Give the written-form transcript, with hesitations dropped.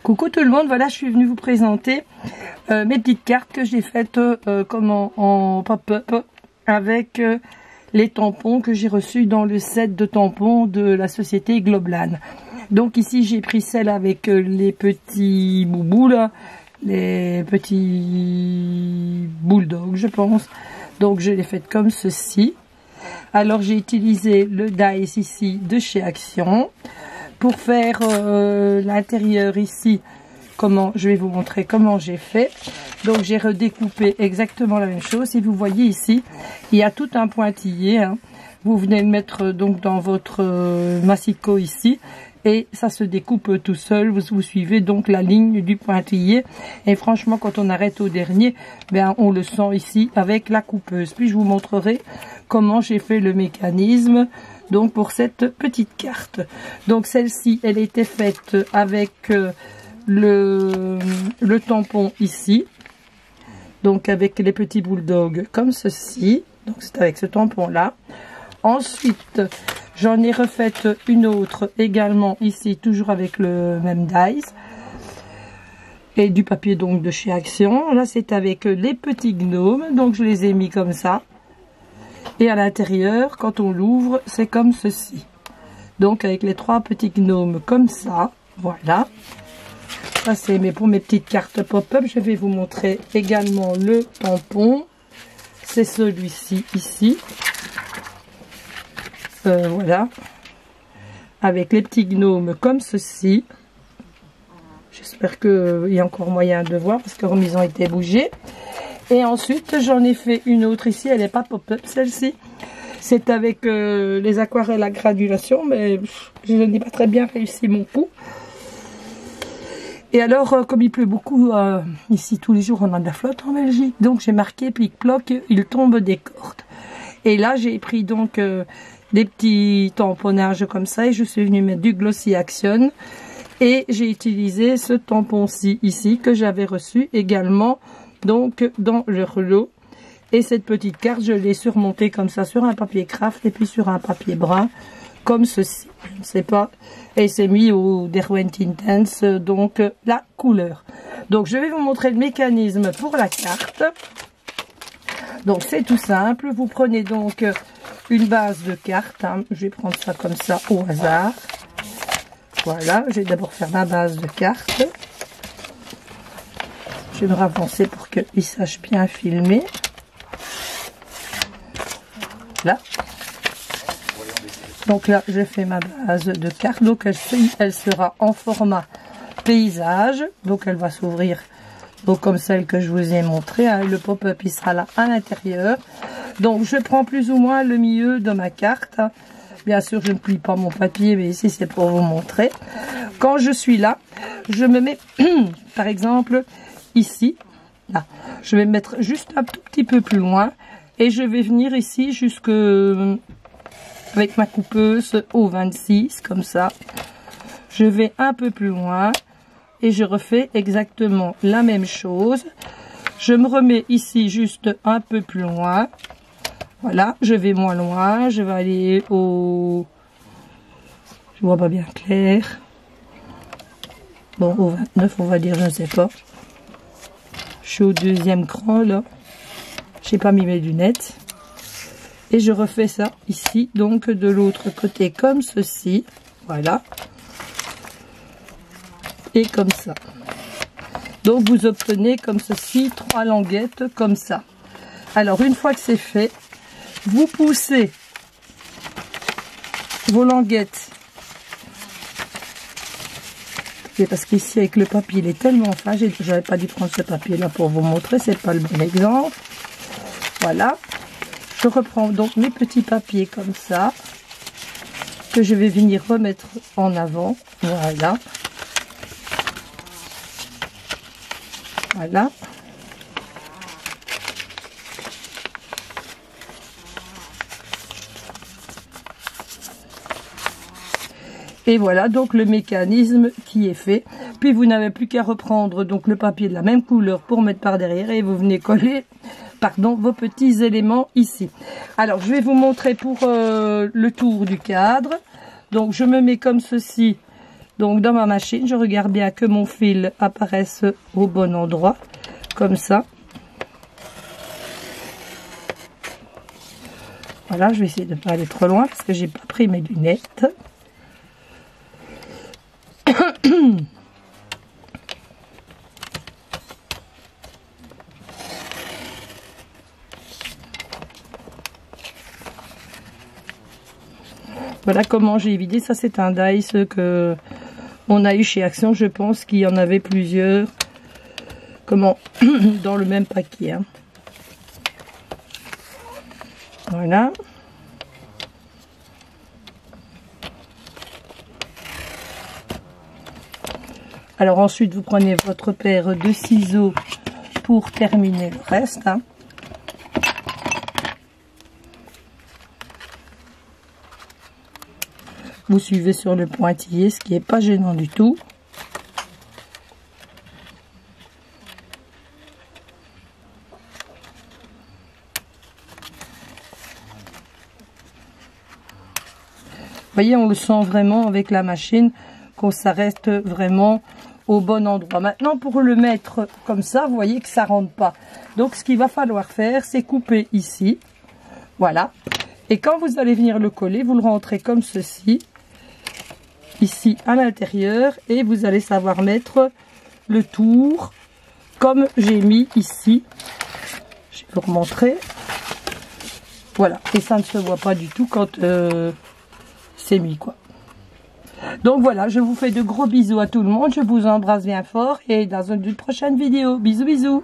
Coucou tout le monde, voilà je suis venue vous présenter mes petites cartes que j'ai faites en pop-up avec les tampons que j'ai reçus dans le set de tampons de la société Globlan. Donc ici j'ai pris celle avec les petits boubous là, les petits bulldogs je pense. Donc je l'ai faite comme ceci. Alors j'ai utilisé le dice ici de chez Action. Pour faire l'intérieur ici, je vais vous montrer comment j'ai fait. Donc j'ai redécoupé exactement la même chose. Si vous voyez ici, il y a tout un pointillé. Hein. Vous venez le mettre donc dans votre massicot ici. Et ça se découpe tout seul. Vous suivez donc la ligne du pointillé. Et franchement, quand on arrête au dernier, ben, on le sent ici avec la coupeuse. Puis je vous montrerai comment j'ai fait le mécanisme. Donc pour cette petite carte. Donc celle-ci, elle était faite avec le tampon ici. Donc avec les petits bulldogs comme ceci. Donc c'est avec ce tampon-là. Ensuite, j'en ai refait une autre également ici, toujours avec le même dice. Et du papier donc de chez Action. Là c'est avec les petits gnomes. Donc je les ai mis comme ça. Et à l'intérieur, quand on l'ouvre, c'est comme ceci. Donc avec les trois petits gnomes comme ça, voilà. Ça c'est pour mes petites cartes pop-up. Je vais vous montrer également le tampon. C'est celui-ci, ici. Voilà. Avec les petits gnomes comme ceci. J'espère qu'il y a encore moyen de voir parce que ils ont été bougés. Et ensuite, j'en ai fait une autre ici. Elle n'est pas pop-up, celle-ci. C'est avec les aquarelles à granulation, mais je n'ai pas très bien réussi mon coup. Et alors, comme il pleut beaucoup, ici tous les jours, on a de la flotte en Belgique. Donc, j'ai marqué plic-ploc, il tombe des cordes. Et là, j'ai pris donc des petits tamponnages comme ça. Et je suis venue mettre du Glossy Action. Et j'ai utilisé ce tampon-ci, ici, que j'avais reçu également donc dans le rouleau. Et cette petite carte je l'ai surmontée comme ça sur un papier craft et puis sur un papier brun comme ceci, je ne sais pas, et c'est mis au Derwent Intense donc la couleur. Donc je vais vous montrer le mécanisme pour la carte. Donc c'est tout simple, vous prenez donc une base de carte, hein. Je vais prendre ça comme ça au hasard. Voilà, je vais d'abord faire ma base de carte. Je vais me avancer pour qu'il sache bien filmer. Là. Donc là, je fais ma base de carte. Donc elle sera en format paysage. Donc elle va s'ouvrir donc comme celle que je vous ai montrée. Hein. Le pop-up, il sera là à l'intérieur. Donc je prends plus ou moins le milieu de ma carte. Hein. Bien sûr, je ne plie pas mon papier, mais ici, c'est pour vous montrer. Quand je suis là, je me mets, par exemple, ici, là, je vais me mettre juste un tout petit peu plus loin et je vais venir ici jusque avec ma coupeuse au 26 comme ça. Je vais un peu plus loin et je refais exactement la même chose. Je me remets ici juste un peu plus loin. Voilà, je vais moins loin, je vais aller au... Je vois pas bien clair. Bon, au 29 on va dire, je ne sais pas. Je suis au deuxième cran là. J'ai pas mis mes lunettes. Et je refais ça ici, donc de l'autre côté comme ceci. Voilà. Et comme ça. Donc vous obtenez comme ceci 3 languettes comme ça. Alors une fois que c'est fait, vous poussez vos languettes. Parce qu'ici avec le papier il est tellement fin, j'avais pas dû prendre ce papier là pour vous montrer, c'est pas le bon exemple. Voilà, je reprends donc mes petits papiers comme ça que je vais venir remettre en avant. Voilà, voilà. Et voilà donc le mécanisme qui est fait. Puis vous n'avez plus qu'à reprendre donc le papier de la même couleur pour mettre par derrière et vous venez coller vos petits éléments ici. Alors je vais vous montrer pour le tour du cadre. Donc je me mets comme ceci Donc dans ma machine, je regarde bien que mon fil apparaisse au bon endroit, comme ça. Voilà, je vais essayer de ne pas aller trop loin parce que j'ai pas pris mes lunettes. Voilà comment j'ai vidé. Ça, c'est un Dice que on a eu chez Action. Je pense qu'il y en avait plusieurs. Comment dans le même paquet. Hein. Voilà. Alors ensuite, vous prenez votre paire de ciseaux pour terminer le reste. Hein. Vous suivez sur le pointillé, ce qui n'est pas gênant du tout. Vous voyez, on le sent vraiment avec la machine, qu'on s'arrête vraiment au bon endroit. Maintenant, pour le mettre comme ça, vous voyez que ça rentre pas. Donc, ce qu'il va falloir faire, c'est couper ici. Voilà. Et quand vous allez venir le coller, vous le rentrez comme ceci. Ici à l'intérieur et vous allez savoir mettre le tour comme j'ai mis ici. Je vais vous remontrer. Voilà, et ça ne se voit pas du tout quand c'est mis quoi. Donc voilà, je vous fais de gros bisous à tout le monde, je vous embrasse bien fort et dans une prochaine vidéo. Bisous bisous.